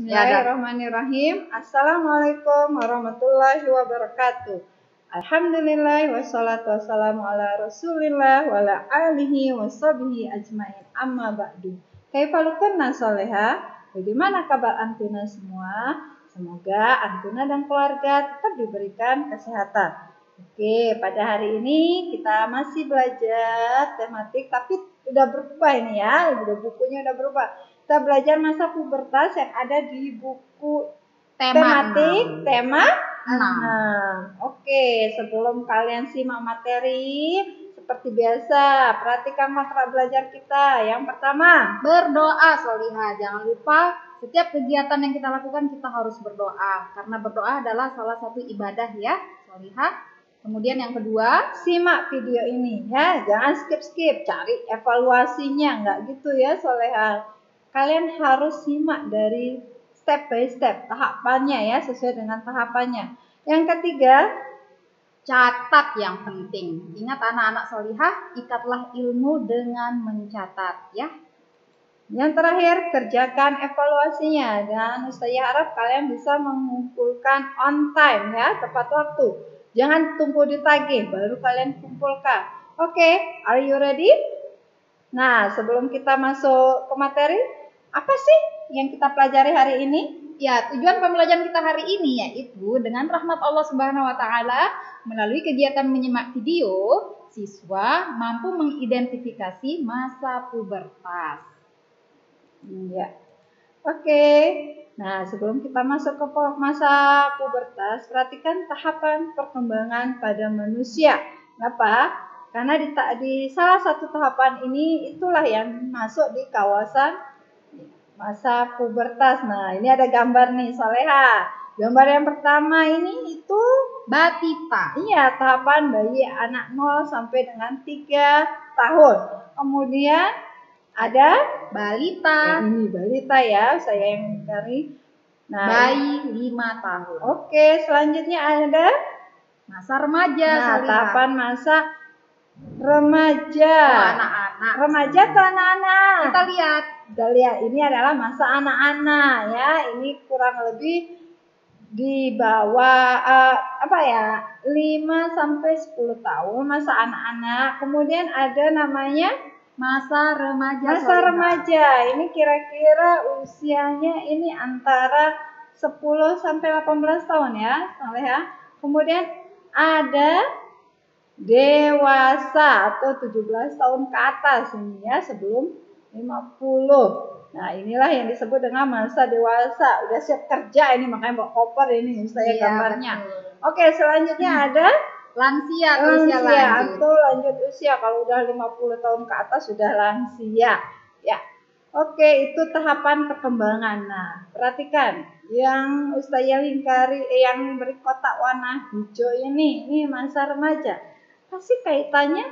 Bismillahirrahmanirrahim. Assalamualaikum warahmatullahi wabarakatuh. Alhamdulillah wassalatu wassalamu ala rasulillah wa ala alihi wa sahbihi ajmain, amma ba'du. Kaifalukunna soleha. Bagaimana kabar Antuna semua? Semoga Antuna dan keluarga tetap diberikan kesehatan. Oke, pada hari ini kita masih belajar tematik, tapi udah berubah ini ya, bukunya udah berubah. Kita belajar masa pubertas yang ada di buku tematik tema 6. Oke, sebelum kalian simak materi, seperti biasa, perhatikan matra belajar kita. Yang pertama, berdoa solihah. Jangan lupa setiap kegiatan yang kita lakukan kita harus berdoa, karena berdoa adalah salah satu ibadah ya solihah. Kemudian yang kedua, simak video ini ya, jangan skip, cari evaluasinya, nggak gitu ya solehah. Kalian harus simak dari step by step, tahapannya ya, sesuai dengan tahapannya. Yang ketiga, catat yang penting. Ingat anak-anak solihah, ikatlah ilmu dengan mencatat ya. Yang terakhir, kerjakan evaluasinya, dan saya harap kalian bisa mengumpulkan on time ya, tepat waktu. Jangan tunggu ditagih baru kalian kumpulkan. Oke, are you ready? Nah, sebelum kita masuk ke materi, apa sih yang kita pelajari hari ini? Ya, tujuan pembelajaran kita hari ini yaitu dengan rahmat Allah Subhanahu wa taala melalui kegiatan menyimak video, siswa mampu mengidentifikasi masa pubertas. Ya. Oke. Nah, sebelum kita masuk ke masa pubertas, perhatikan tahapan perkembangan pada manusia. Kenapa? Karena di salah satu tahapan ini itulah yang masuk di kawasan masa pubertas. Nah, ini ada gambar nih, soleha. Gambar yang pertama ini itu batita. Iya, tahapan bayi anak 0 sampai dengan 3 tahun. Kemudian ada balita. Ini balita ya, saya yang cari. Nah, bayi 5 tahun. Oke, selanjutnya ada masa remaja. Nah, tahapan masa remaja. Anak-anak. Remaja atau anak-anak? Kita lihat. Ini adalah masa anak-anak ya. Ini kurang lebih di bawah 5 sampai 10 tahun masa anak-anak. Kemudian ada namanya masa remaja. Masa remaja. Ini kira-kira usianya ini antara 10 sampai 18 tahun ya, soleha. Kemudian ada dewasa atau 17 tahun ke atas ini ya, sebelum 50. Nah, inilah yang disebut dengan masa dewasa. Udah siap kerja ini, makanya bawa koper ini saya gambarnya. Betul. Oke, selanjutnya ada lansia atau lanjut usia. Kalau udah 50 tahun ke atas sudah lansia. Ya. Oke, itu tahapan perkembangan. Nah, perhatikan yang Ustazah lingkari yang beri kotak warna hijau ini masa remaja. Pasti kaitannya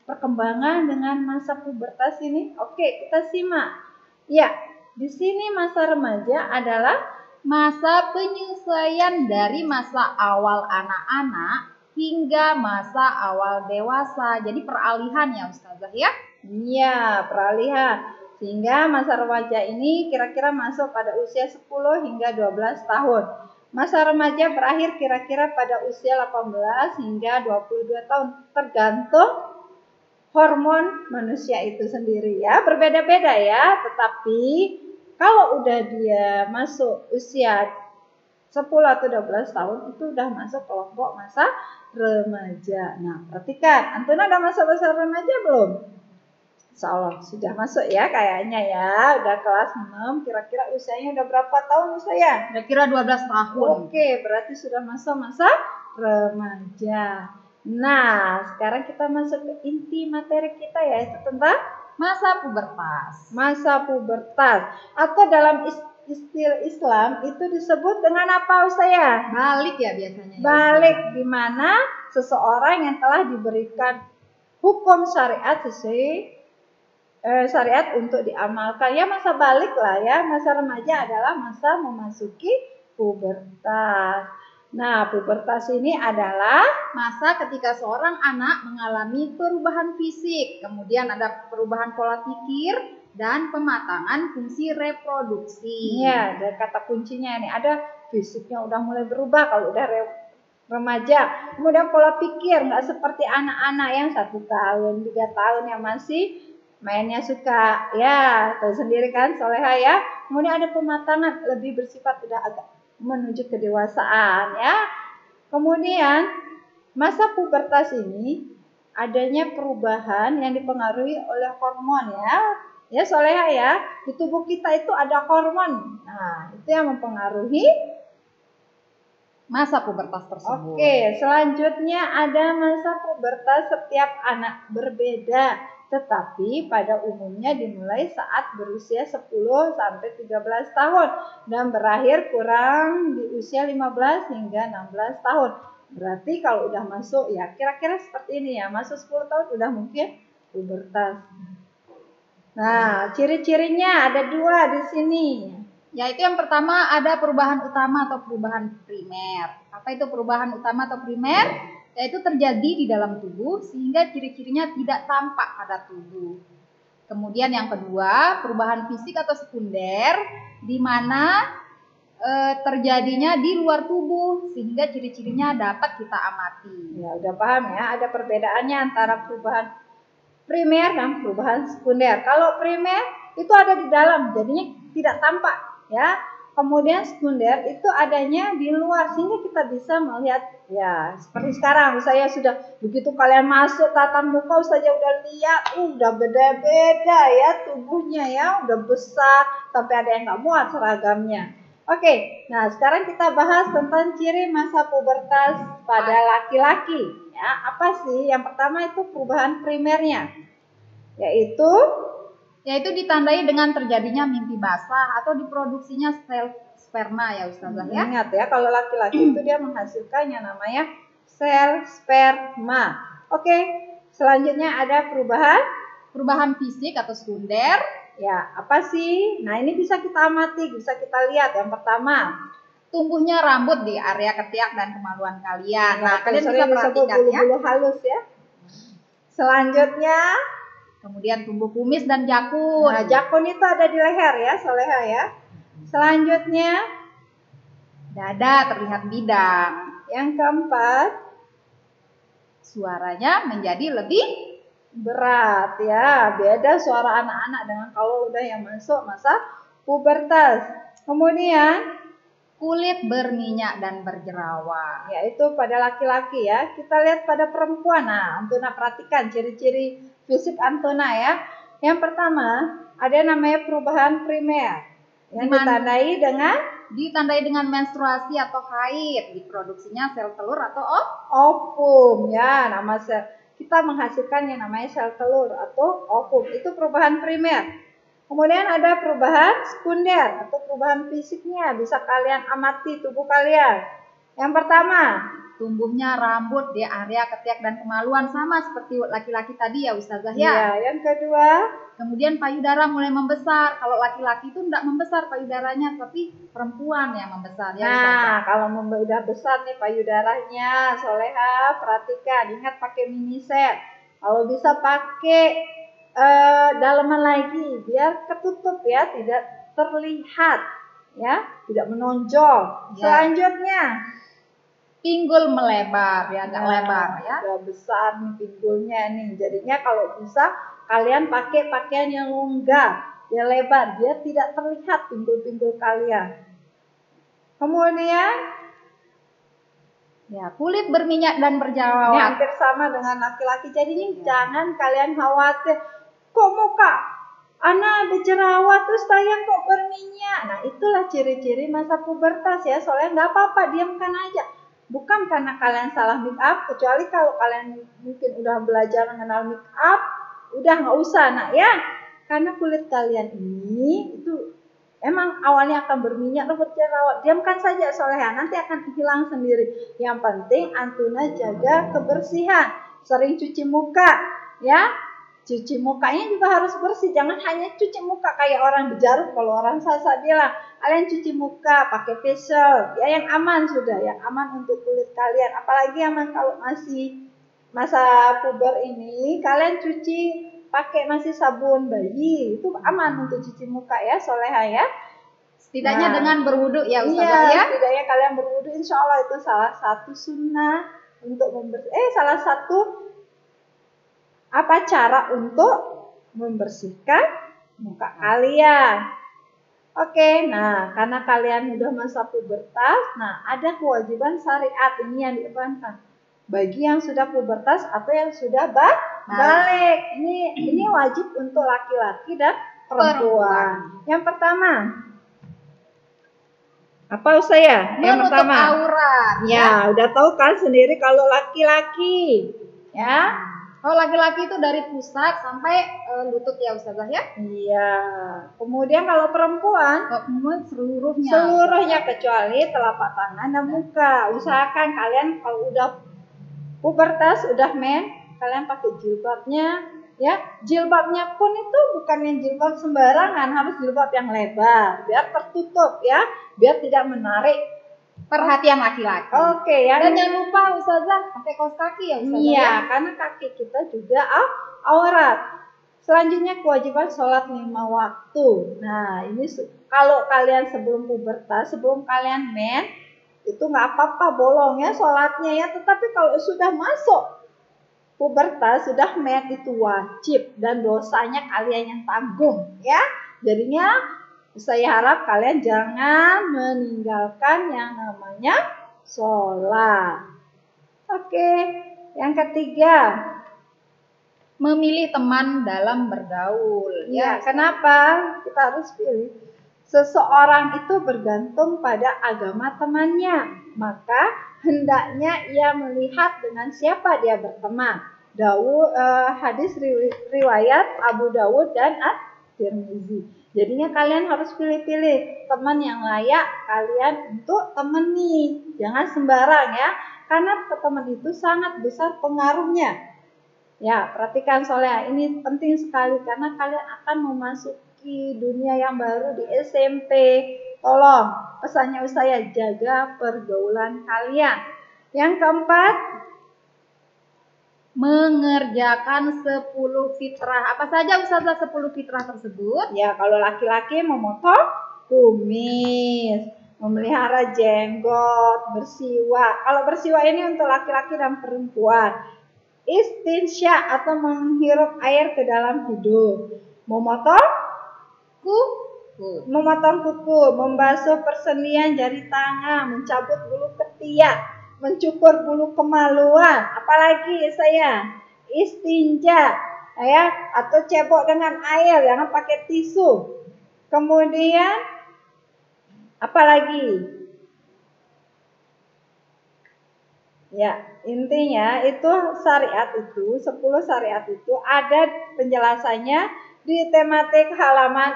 perkembangan dengan masa pubertas ini. Oke, kita simak. Ya, di sini masa remaja adalah masa penyesuaian dari masa awal anak-anak hingga masa awal dewasa. Jadi peralihan ya Ustazah ya? Iya, peralihan. Sehingga masa remaja ini kira-kira masuk pada usia 10 hingga 12 tahun. Masa remaja berakhir kira-kira pada usia 18 hingga 22 tahun. Tergantung hormon manusia itu sendiri ya. Berbeda-beda ya. Tetapi kalau udah dia masuk usia 10 atau 12 tahun itu udah masuk kelompok masa remaja. Nah, perhatikan, Antuna udah masuk masa remaja belum? Insyaallah sudah masuk ya kayaknya ya. Udah kelas 6, kira-kira usianya udah berapa tahun usia? Kira-kira 12 tahun. Oke, berarti sudah masuk masa remaja. Nah, sekarang kita masuk ke inti materi kita yaitu tentang masa pubertas. Masa pubertas atau dalam istilah Islam itu disebut dengan apa Ustazah? Balik ya biasanya. Balik ya, di mana seseorang yang telah diberikan hukum syariat sesuai syariat untuk diamalkan. Ya, masa balik lah ya. Masa remaja adalah masa memasuki pubertas. Nah, pubertas ini adalah masa ketika seorang anak mengalami perubahan fisik, kemudian ada perubahan pola pikir, dan pematangan fungsi reproduksi. Ya, dari kata kuncinya ini ada fisiknya udah mulai berubah kalau udah remaja. Kemudian pola pikir nggak seperti anak-anak yang 1 tahun, 3 tahun yang masih mainnya suka. Ya, tahu sendiri kan Soleha ya. Kemudian ada pematangan lebih bersifat udah agak menuju kedewasaan ya. Kemudian masa pubertas ini adanya perubahan yang dipengaruhi oleh hormon ya. Ya Soleha ya, di tubuh kita itu ada hormon. Nah, itu yang mempengaruhi masa pubertas tersebut. Oke, selanjutnya ada masa pubertas setiap anak berbeda, tetapi pada umumnya dimulai saat berusia 10 sampai 13 tahun dan berakhir kurang di usia 15 hingga 16 tahun. Berarti kalau udah masuk ya kira-kira seperti ini ya, masuk 10 tahun udah mungkin pubertas. Nah, ciri-cirinya ada 2 di sini. Yaitu yang pertama ada perubahan utama atau perubahan primer. Apa itu perubahan utama atau primer? Yaitu terjadi di dalam tubuh sehingga ciri-cirinya tidak tampak pada tubuh. Kemudian yang kedua, perubahan fisik atau sekunder di mana terjadinya di luar tubuh sehingga ciri-cirinya dapat kita amati. Ya, udah paham ya, ada perbedaannya antara perubahan primer dan perubahan sekunder. Kalau primer itu ada di dalam, jadinya tidak tampak ya. Kemudian sekunder itu adanya di luar sehingga kita bisa melihat ya seperti sekarang saya sudah begitu kalian masuk tatap muka saja udah lihat udah beda-beda ya tubuhnya ya udah besar sampai ada yang nggak muat seragamnya. Oke, nah sekarang kita bahas tentang ciri masa pubertas pada laki-laki ya. Apa sih? Yang pertama itu perubahan primernya yaitu ditandai dengan terjadinya mimpi basah atau diproduksinya sel sperma ya Ustazah ya. Ingat ya, kalau laki-laki itu dia menghasilkan yang namanya sel sperma. Oke, selanjutnya ada perubahan fisik atau sekunder. Ya, apa sih? Nah, ini bisa kita amati, bisa kita lihat. Yang pertama, tumbuhnya rambut di area ketiak dan kemaluan kalian. Nah, kalian bisa perhatikan ya. Bulu-bulu halus ya. Selanjutnya, kemudian tumbuh kumis dan jakun. Nah, jakun itu ada di leher ya, Soleha ya. Selanjutnya, dada terlihat bidang. Yang keempat, suaranya menjadi lebih berat ya. Beda suara anak-anak dengan kalau udah yang masuk masa pubertas. Kemudian, kulit berminyak dan berjerawat. Yaitu pada laki-laki ya. Kita lihat pada perempuan. Nah, Antuna perhatikan ciri-ciri fisik Antuna ya. Yang pertama, ada namanya perubahan primer yang ditandai dengan menstruasi atau haid, diproduksinya sel telur atau ovum ya. Nama sel kita menghasilkan yang namanya sel telur atau ovum. Itu perubahan primer. Kemudian ada perubahan sekunder atau perubahan fisiknya. Bisa kalian amati tubuh kalian. Yang pertama, tumbuhnya rambut di area ketiak dan kemaluan sama seperti laki-laki tadi ya Ustazah ya. Iya, yang kedua, kemudian payudara mulai membesar. Kalau laki-laki itu tidak membesar payudaranya, tapi perempuan yang membesar ya Ustazah. Nah, kalau udah besar nih payudaranya, Soleha perhatikan, ingat pakai mini set. Kalau bisa pakai dalaman lagi biar ketutup ya, tidak terlihat ya, tidak menonjol. Ya. Selanjutnya, pinggul melebar ya, agak lebar ya. Udah besar nih pinggulnya nih. Jadinya kalau bisa kalian pakai pakaian yang longgar, yang lebar, biar tidak terlihat pinggul-pinggul kalian. Kemudian ya, kulit berminyak dan berjerawat. Ini hampir sama dengan laki-laki. Jadinya jangan kalian khawatir. Kok muka anak berjerawat terus saya kok berminyak? Nah, itulah ciri-ciri masa pubertas ya. Soalnya nggak apa-apa, diamkan aja. Bukan karena kalian salah make up, kecuali kalau kalian mungkin udah belajar mengenal make up, udah nggak usah nak ya. Karena kulit kalian ini itu emang awalnya akan berminyak atau berjerawat. Diamkan saja Soleha, nanti akan hilang sendiri. Yang penting Antuna jaga kebersihan, sering cuci muka ya. Cuci mukanya juga harus bersih, jangan hanya cuci muka kayak orang berjarut. Kalau orang Sasa bilang, kalian cuci muka pakai facial, ya yang aman sudah, yang aman untuk kulit kalian. Apalagi aman kalau masih masa puber ini, kalian cuci pakai masih sabun bayi, itu aman untuk cuci muka ya, soleha ya. Setidaknya dengan berwudu ya Iya, Ustazah ya. setidaknya kalian berwudu, insya Allah itu salah satu sunnah untuk salah satu cara untuk membersihkan muka kalian. Oke, nah karena kalian udah masa pubertas, nah ada kewajiban syariat ini yang dibebankan bagi yang sudah pubertas atau yang sudah balik. Ini wajib untuk laki-laki dan perempuan. Yang pertama, apa saya? Yang pertama, aurat. Ya, udah tahu kan sendiri kalau laki-laki, ya. Kalau laki-laki itu dari pusat sampai lutut ya Ustazah ya? Iya. Kemudian kalau perempuan, seluruhnya kecuali telapak tangan dan muka. Usahakan kalian kalau udah pubertas, udah kalian pakai jilbabnya, ya. Jilbabnya pun itu bukan yang jilbab sembarangan, harus jilbab yang lebar, biar tertutup ya, biar tidak menarik perhatian laki-laki. Oke, ya. Dan jangan lupa Ustazah pakai kaos kaki ya Ustazah. Iya, karena kaki kita juga aurat. Selanjutnya kewajiban sholat 5 waktu. Nah, ini kalau kalian sebelum pubertas, sebelum kalian itu nggak apa-apa bolong ya sholatnya ya. Tetapi kalau sudah masuk pubertas, sudah itu wajib dan dosanya kalian yang tanggung ya. Jadinya saya harap kalian jangan meninggalkan yang namanya sholat. Oke, yang ketiga, memilih teman dalam bergaul. Ya, kenapa kita harus pilih? Seseorang itu bergantung pada agama temannya, maka hendaknya ia melihat dengan siapa dia berteman. Hadis riwayat Abu Dawud dan At-Tirmizi. Jadinya kalian harus pilih-pilih teman yang layak kalian untuk temani. Jangan sembarang ya, karena teman itu sangat besar pengaruhnya. Ya, perhatikan soalnya ini penting sekali karena kalian akan memasuki dunia yang baru di SMP. Tolong, pesannya saya jaga pergaulan kalian. Yang keempat, mengerjakan 10 fitrah. Apa saja Ustazah 10 fitrah tersebut? Ya, kalau laki-laki memotong kumis, memelihara jenggot, bersiwak. Kalau bersiwak ini untuk laki-laki dan perempuan. Istinsya atau menghirup air ke dalam hidung. Memotong kuku, membasuh persendian jari tangan, mencabut bulu ketiak, mencukur bulu kemaluan, apalagi saya istinja ya, atau cebok dengan air, jangan pakai tisu. Kemudian apalagi ya, intinya itu syariat itu 10 syariat itu ada penjelasannya di tematik halaman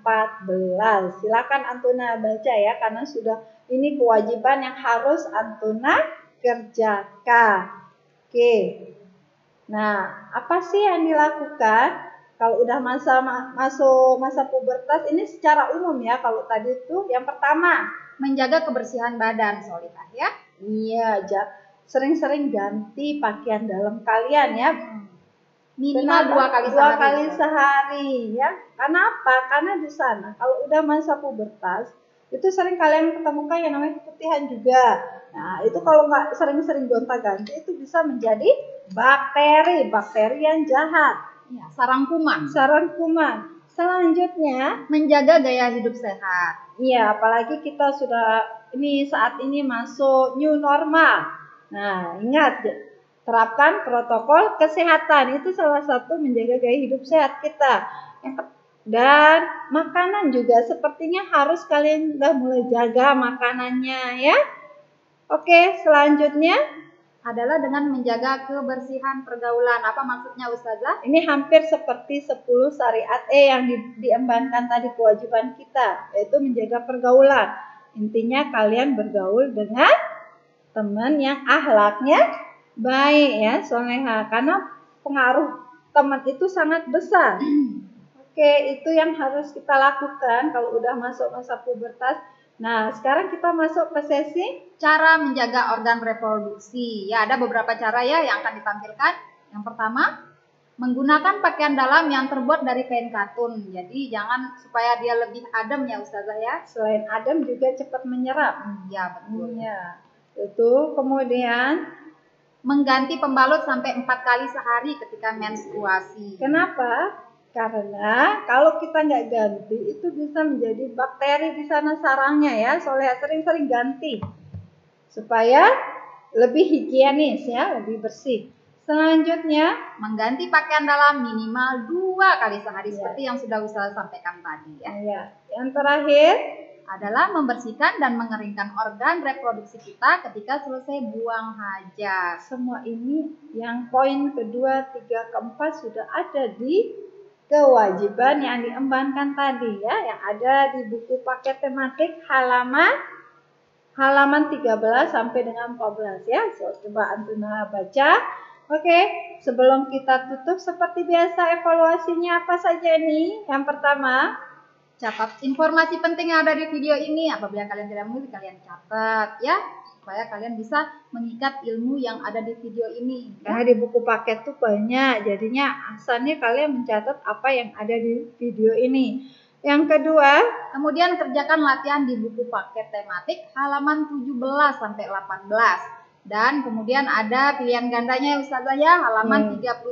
14. Silakan Antuna baca ya, karena sudah ini kewajiban yang harus Antuna kerjakan. Oke. Nah, apa sih yang dilakukan kalau udah masuk masa pubertas? Ini secara umum ya. Kalau tadi itu yang pertama, menjaga kebersihan badan, Solihah ya. Iya, sering-sering ganti pakaian dalam kalian ya. Minimal 2 kali sehari ya. Karena apa? Karena di sana kalau udah masa pubertas itu sering kalian ketemukan yang namanya keputihan juga. Nah, itu kalau nggak sering-sering gonta-ganti itu bisa menjadi bakteri yang jahat. Ya, sarang kuman. Selanjutnya, menjaga gaya hidup sehat. Iya, apalagi kita sudah saat ini masuk new normal. Nah, ingat, terapkan protokol kesehatan, itu salah satu menjaga gaya hidup sehat kita. Dan makanan juga sepertinya harus kalian udah mulai jaga makanannya ya. Oke, selanjutnya adalah dengan menjaga kebersihan pergaulan. Apa maksudnya Ustazah? Ini hampir seperti 10 syariat yang diembankan tadi kewajiban kita, yaitu menjaga pergaulan. Intinya kalian bergaul dengan teman yang akhlaknya baik ya, soleha, karena pengaruh teman itu sangat besar. Oke, itu yang harus kita lakukan kalau udah masuk masa pubertas. Nah, sekarang kita masuk ke sesi cara menjaga organ reproduksi. Ya, ada beberapa cara ya yang akan ditampilkan. Yang pertama, Menggunakan pakaian dalam yang terbuat dari kain katun. Jadi jangan, supaya dia lebih adem ya Ustazah ya. Selain adem juga cepat menyerap. Iya betul. Iya. Itu kemudian Mengganti pembalut sampai 4 kali sehari ketika menstruasi. kenapa? Karena kalau kita nggak ganti itu bisa menjadi bakteri di sana sarangnya ya. Soalnya sering-sering ganti supaya lebih higienis ya, lebih bersih. Selanjutnya, Mengganti pakaian dalam minimal 2 kali sehari Ya. seperti yang sudah Ustazah sampaikan tadi ya. ya, yang terakhir Adalah membersihkan dan mengeringkan organ reproduksi kita ketika selesai buang hajat. semua ini yang poin kedua, tiga, keempat sudah ada di kewajiban yang diembankan tadi ya, yang ada di buku paket tematik halaman 13 sampai dengan 14 ya. Coba Antuna baca. Oke, sebelum kita tutup seperti biasa evaluasinya apa saja nih? Yang pertama, Catat informasi penting yang ada di video ini. Apabila kalian tidak mengerti, kalian catat ya, supaya kalian bisa mengikat ilmu yang ada di video ini. karena di buku paket tuh banyak, jadinya asalnya kalian mencatat apa yang ada di video ini. Yang kedua, Kemudian kerjakan latihan di buku paket tematik halaman 17 sampai 18. Dan kemudian ada pilihan gandanya Ustazah ya, halaman 33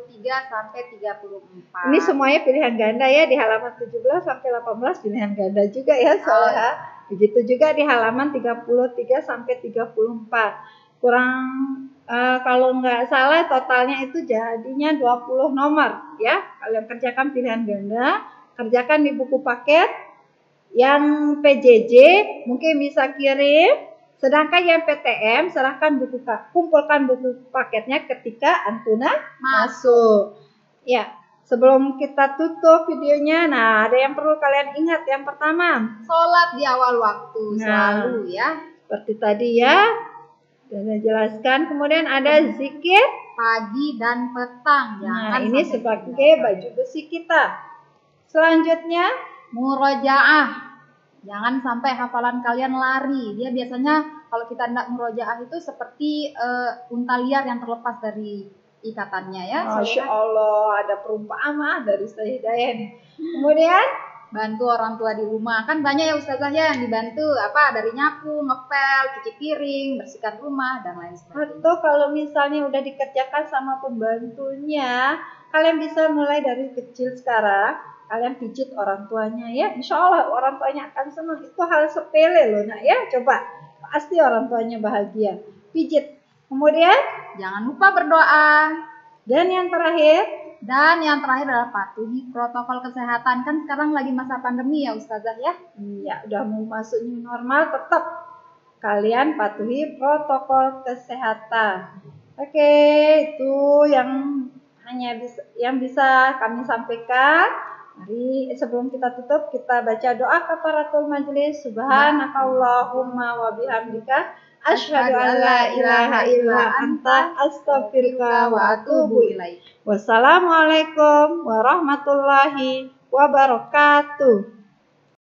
sampai 34. ini semuanya pilihan ganda ya, di halaman 17 sampai 18 pilihan ganda juga ya soalnya. Begitu juga di halaman 33 sampai 34. Kurang kalau nggak salah totalnya itu jadinya 20 nomor ya. Kalian kerjakan pilihan ganda, kerjakan di buku paket. Yang PJJ mungkin bisa kirim, sedangkan yang PTM serahkan kumpulkan buku paketnya ketika Antuna masuk. Ya, sebelum kita tutup videonya, nah ada yang perlu kalian ingat. Yang pertama, Sholat di awal waktu Nah. selalu ya. seperti tadi ya, sudah jelaskan. Kemudian ada zikir. Pagi dan petang. Nah, Jangan ini sampai sebagai tinggalkan. baju besi kita. Selanjutnya, Murojaah. Jangan sampai hafalan kalian lari. Dia biasanya kalau kita hendak murojaah itu seperti unta liar yang terlepas dari ikatannya ya. Masya Allah, ada perumpamaan dari Sayyidah ini. Kemudian, Bantu orang tua di rumah. Kan banyak ya Ustazah ya yang dibantu. Apa, dari nyapu, ngepel, cuci piring, bersihkan rumah, dan lain sebagainya. atau kalau misalnya udah dikerjakan sama pembantunya, kalian bisa mulai dari kecil sekarang. Kalian pijit orang tuanya ya, insya Allah orang tuanya akan senang. Itu hal sepele loh nak ya, coba pasti orang tuanya bahagia. Pijit. Kemudian, Jangan lupa berdoa. dan yang terakhir, adalah patuhi protokol kesehatan. Kan sekarang lagi masa pandemi ya Ustazah ya. ya udah mau masuk new normal, tetap kalian patuhi protokol kesehatan. Oke, itu yang bisa kami sampaikan. Mari sebelum kita tutup kita baca doa kafaratul majelis. Subhanakallahumma wa bihamdika asyhadu an la ilaha illa anta astaghfiruka wa atubu ilaik. Wassalamualaikum warahmatullahi wabarakatuh.